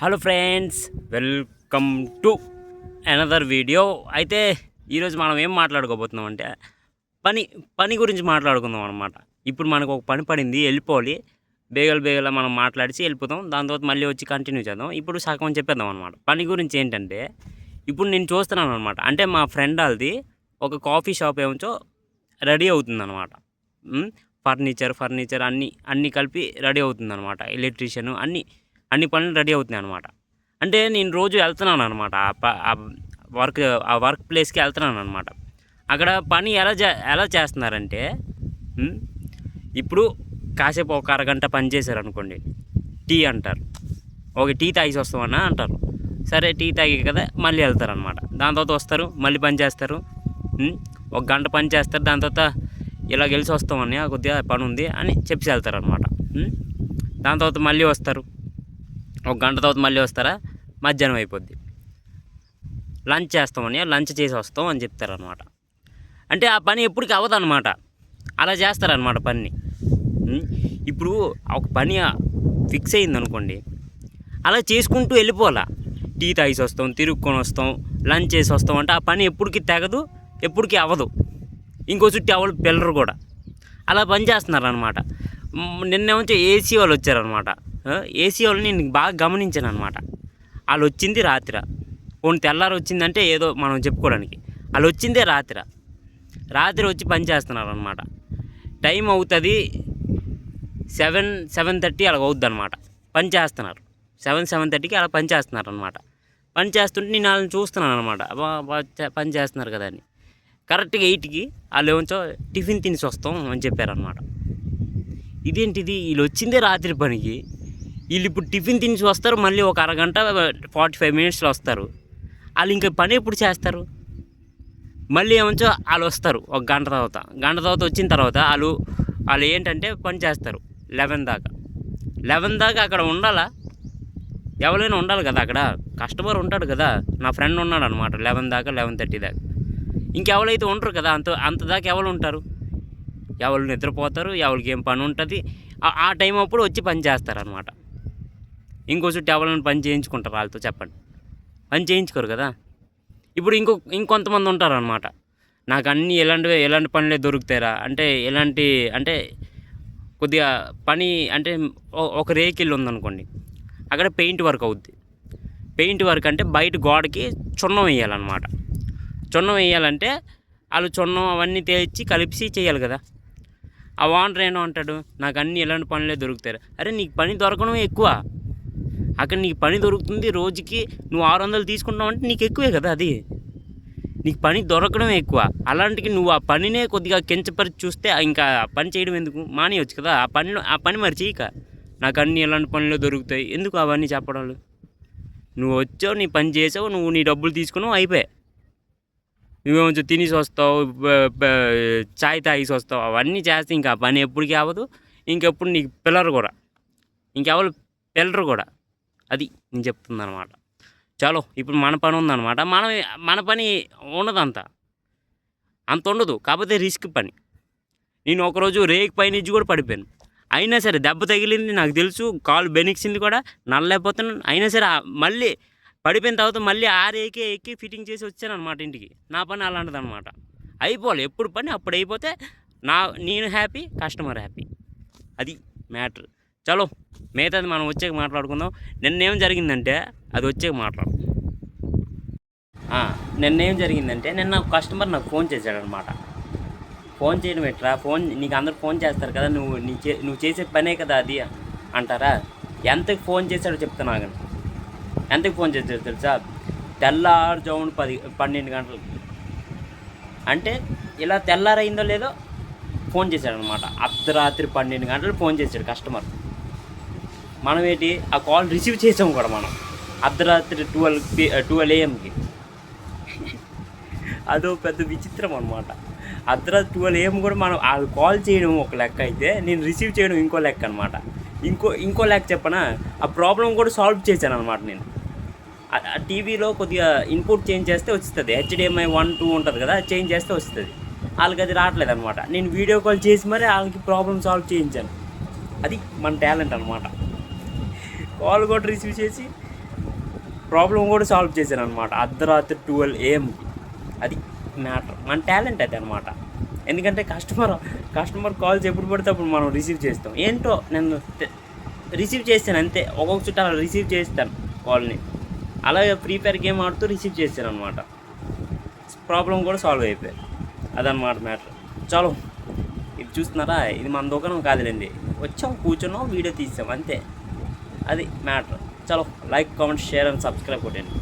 Hello friends, welcome to another video. అయితే ఈరోజు మనం ఏం మాట్లాడుకోబోతున్నాం అంటే పని గురించి మాట్లాడుకుందాం అనమాట. ఇప్పుడు మనకు ఒక పని పడింది, వెళ్ళిపోవాలి. బేగల మనం మాట్లాడిసి వెళ్ళిపోతాం. దాని తర్వాత మళ్ళీ వచ్చి కంటిన్యూ చేద్దాం. ఇప్పుడు సగం చెప్పేద్దాం అనమాట. పని గురించి ఏంటంటే, ఇప్పుడు నేను చూస్తున్నాను అనమాట. అంటే మా ఫ్రెండ్ వాళ్ళది ఒక కాఫీ షాప్ ఏమో రెడీ అవుతుంది అనమాట. ఫర్నిచర్ అన్నీ కలిపి రెడీ అవుతుంది అనమాట. ఎలక్ట్రీషియన్ అన్ని పనులు రెడీ అవుతున్నాయి అనమాట. అంటే నేను రోజు వెళ్తున్నాను అనమాట. ఆ వర్క్ ప్లేస్కి వెళ్తున్నాను అనమాట. అక్కడ పని ఎలా చేస్తున్నారంటే, ఇప్పుడు కాసేపు ఒక అరగంట పని చేశారు అనుకోండి, టీ అంటారు. ఒక టీ తాగేసి వస్తామన్నా అంటారు. సరే టీ తాగి కదా మళ్ళీ వెళ్తారనమాట. దాని తర్వాత వస్తారు, మళ్ళీ పని చేస్తారు. ఒక గంట పని చేస్తారు. దాని తర్వాత ఇలా గెలిచి వస్తామని కొద్దిగా పని ఉంది అని చెప్పి వెళ్తారనమాట. దాని తర్వాత మళ్ళీ వస్తారు. ఒక గంట తర్వాత మళ్ళీ వస్తారా, మధ్యాహ్నం అయిపోద్ది. లంచ్ చేస్తామని లంచ్ చేసి వస్తాం అని చెప్తారనమాట. అంటే ఆ పని ఎప్పటికీ అవ్వదన్నమాట. అలా చేస్తారనమాట పని. ఇప్పుడు ఒక పని ఫిక్స్ అయింది అనుకోండి, అలా చేసుకుంటూ వెళ్ళిపోవాలా. టీ తాగేసి వస్తాం, తిరుక్కొని వస్తాం, లంచ్ చేసి వస్తాం అంటే ఆ పని ఎప్పటికీ తెగదు, ఎప్పటికీ అవ్వదు. ఇంకో చుట్టూ ఎవరు పిల్లరు కూడా అలా పని చేస్తున్నారనమాట. నిన్నేమో ఏసీ వాళ్ళు వచ్చారనమాట. ఏసీ వాళ్ళని నేను బాగా గమనించాను అనమాట. వాళ్ళు వచ్చింది రాత్రి, పోనీ తెల్లారి వచ్చిందంటే ఏదో మనం చెప్పుకోవడానికి. వాళ్ళు వచ్చిందే రాత్రి వచ్చి పని చేస్తున్నారు అనమాట. టైం అవుతుంది 7:30 అలా అవుద్ది అనమాట. పని చేస్తున్నారు 7:30కి అలా పని చేస్తున్నారు అనమాట. పని చేస్తుంటే నేను వాళ్ళని చూస్తున్నాను అనమాట. పని చేస్తున్నారు కదా అని. కరెక్ట్గా 8కి వాళ్ళు ఏమో టిఫిన్ తినేసి వస్తాం అని చెప్పారనమాట. ఇదేంటిది, వీళ్ళు వచ్చిందే రాత్రి పనికి, వీళ్ళు ఇప్పుడు టిఫిన్ తినేసి వస్తారు, మళ్ళీ ఒక అరగంట 45 మినిట్స్లో వస్తారు. వాళ్ళు ఇంకా పని ఎప్పుడు చేస్తారు? మళ్ళీ ఏమో వాళ్ళు వస్తారు ఒక గంట తర్వాత వచ్చిన తర్వాత వాళ్ళు ఏంటంటే పని చేస్తారు 11 దాకా అక్కడ ఉండాలా? ఎవరైనా ఉండాలి కదా అక్కడ, కస్టమర్ ఉంటాడు కదా. నా ఫ్రెండ్ ఉన్నాడు అనమాట 11 దాకా 11:30 దాకా. ఇంకెవరైతే ఉండరు కదా, అంత దాకా ఎవరు ఉంటారు? ఎవరు నిద్రపోతారు, ఎవరికి ఏం పని ఉంటుంది, ఆ టైం అప్పుడు వచ్చి పని చేస్తారనమాట. ఇంకో చుట్టూ ఎవరైనా పని చేయించుకుంటారు వాళ్ళతో, చెప్పండి? పని చేయించుకోరు కదా. ఇప్పుడు ఇంకొంతమంది ఉంటారనమాట. నాకు అన్నీ ఎలాంటి పనులే దొరుకుతారా అంటే కొద్దిగా పని అంటే ఒక రేకిల్ ఉందనుకోండి, అక్కడ పెయింట్ వర్క్ అవుద్ది. పెయింట్ వర్క్ అంటే బయట గోడకి చున్నం వేయాలన్నమాట. చున్నం వేయాలంటే వాళ్ళు చున్నం అవన్నీ తెచ్చి కలిపి చేయాలి కదా. ఆ ఓనర్ ఏమో అంటాడు, నాకు అన్నీ ఎలాంటి పనులే దొరుకుతారు. అరే నీకు పని దొరకడం ఎక్కువ. అక్కడ నీకు పని దొరుకుతుంది, రోజుకి నువ్వు 600 తీసుకుంటావు అంటే నీకు ఎక్కువే కదా. అది నీకు పని దొరకడం ఎక్కువ. అలాంటికి నువ్వు ఆ పనినే కొద్దిగా కించపరిచి చూస్తే ఇంకా పని చేయడం ఎందుకు? మానేయచ్చు కదా ఆ పని మరి చేయక. నాకు అన్నీ ఎలాంటి పనులు దొరుకుతాయి ఎందుకు అవన్నీ చెప్పడం? నువ్వు వచ్చావు, నీ పని చేసావు, నువ్వు నీ డబ్బులు తీసుకున్నావు, అయిపోయాయి. నువ్వేమో తినేసి వస్తావు, చాయ్ తాగేసి వస్తావు, అవన్నీ చేస్తే ఇంకా పని ఎప్పటికీ అవ్వదు. ఇంకెప్పుడు నీకు పిల్లరు కూడా, ఇంకెవరు పిల్లరు కూడా. అది నేను చెప్తుంది అనమాట. చలో ఇప్పుడు మన పని ఉందన్నమాట. మన పని ఉండదు అంత ఉండదు, కాకపోతే రిస్క్ పని. నేను ఒకరోజు రేక్ పైనుంచి కూడా పడిపోయాను. అయినా సరే దెబ్బ తగిలింది, నాకు తెలుసు, కాలు బెనిక్సింది కూడా, నల్లలేకపోతున్నాను. అయినా సరే మళ్ళీ పడిపోయిన తర్వాత మళ్ళీ ఆ రేకే ఎక్కి ఫిట్టింగ్ చేసి వచ్చాను అనమాట ఇంటికి. నా పని అలాంటిది అనమాట. అయిపోవాలి, ఎప్పుడు పని అప్పుడు అయిపోతే నేను హ్యాపీ, కస్టమర్ హ్యాపీ. అది మ్యాటర్. చలో మిగతాది మనం వచ్చాక మాట్లాడుకుందాం. నిన్నేం జరిగిందంటే అది వచ్చాక మాట్లాడు. నిన్నేం జరిగిందంటే, నిన్న కస్టమర్ నాకు ఫోన్ చేశాడనమాట. ఫోన్ చేయడం ఎట్లా, నీకు అందరు ఫోన్ చేస్తారు కదా, నువ్వు చేసే పనే కదా అది అంటారా? ఎంతకు ఫోన్ చేశాడో చెప్తాను ఆగండి. ఎంతకు ఫోన్ చేశాడో తెలుసా? తెల్లారుజామున 12 గంటలకి. అంటే ఇలా తెల్లారైందో లేదో ఫోన్ చేశాడనమాట. అర్ధరాత్రి 12 గంటలు ఫోన్ చేశాడు కస్టమర్. మనం ఏంటి ఆ కాల్ రిసీవ్ చేసాము కూడా మనం అర్ధరాత్రి 12 AM అదో పెద్ద విచిత్రం అనమాట. అర్ధరాత్రి 12 AM కూడా మనం ఆ కాల్ చేయడం ఒక లెక్క అయితే, నేను రిసీవ్ చేయడం ఇంకో లెక్క అనమాట. ఇంకో లెక్క చెప్పనా, ఆ ప్రాబ్లం కూడా సాల్వ్ చేశాను అనమాట. నేను ఆ టీవీలో కొద్దిగా ఇన్పుట్ చేంజ్ చేస్తే వస్తుంది, HDMI 1, 2 ఉంటుంది కదా, చేంజ్ చేస్తే వస్తుంది. వాళ్ళకి అది రావట్లేదు అనమాట. నేను వీడియో కాల్ చేసి మరి వాళ్ళకి ప్రాబ్లం సాల్వ్ చేయించాను. అది మన టాలెంట్ అనమాట. కాల్ కూడా రిసీవ్ చేసి ప్రాబ్లం కూడా సాల్వ్ చేశాను అనమాట అర్ధరాత్రి 12 AM అది మ్యాటర్. మన టాలెంట్ అది అనమాట. ఎందుకంటే కస్టమర్ కాల్స్ ఎప్పుడు పడితే అప్పుడు మనం రిసీవ్ చేస్తాం. ఏంటో నేను రిసీవ్ చేస్తాను అంతే, ఒక్కొక్క చుట్టూ అలా రిసీవ్ చేస్తాను కాల్ని. అలాగే ఫ్రీ ఫైర్ గేమ్ ఆడుతూ రిసీవ్ చేశాను అనమాట. ప్రాబ్లం కూడా సాల్వ్ అయిపోయాయి. అదనమాట మ్యాటర్. చలో ఇది చూస్తున్నారా, ఇది మన దుకాణం కాదులేండి, వచ్చాం కూర్చున్నాం వీడియో తీసాం అంతే, అది మ్యాటర్. చలో like comment share and subscribe కొట్టండి.